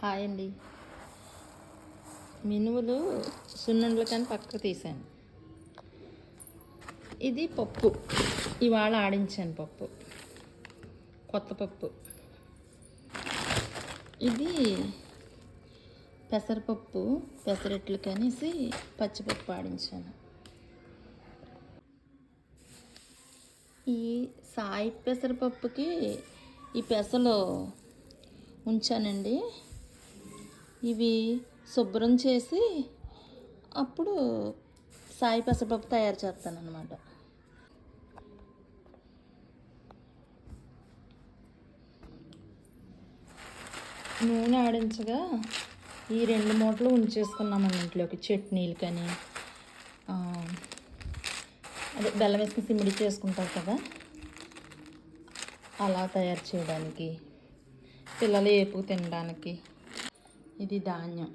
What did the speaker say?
Hi అండి. మినుములు సున్నుండలు కానీ పక్కకు తీసాను. ఇది పప్పు, ఇవాళ ఆడించాను పప్పు, కొత్త పప్పు. ఇది పెసరపప్పు, పెసరట్లు కనేసి పచ్చిపప్పు ఆడించాను. ఈ సాయి పెసరపప్పుకి ఈ పెసలు ఉంచానండి. ఇవి శుభ్రం చేసి అప్పుడు సాయి పెసరపప్పు తయారు చేస్తాను అన్నమాట. నూనె ఆడించగా ఈ 2 మూటలు ఉంచేసుకున్నామండి ఇంట్లోకి. చట్నీలు కానీ అదే బెల్లం వేసుకుని సిమ్మిడి చేసుకుంటారు కదా, అలా తయారు చేయడానికి, పిల్లలు ఏపుకు తినడానికి. ఇది ధాన్యం.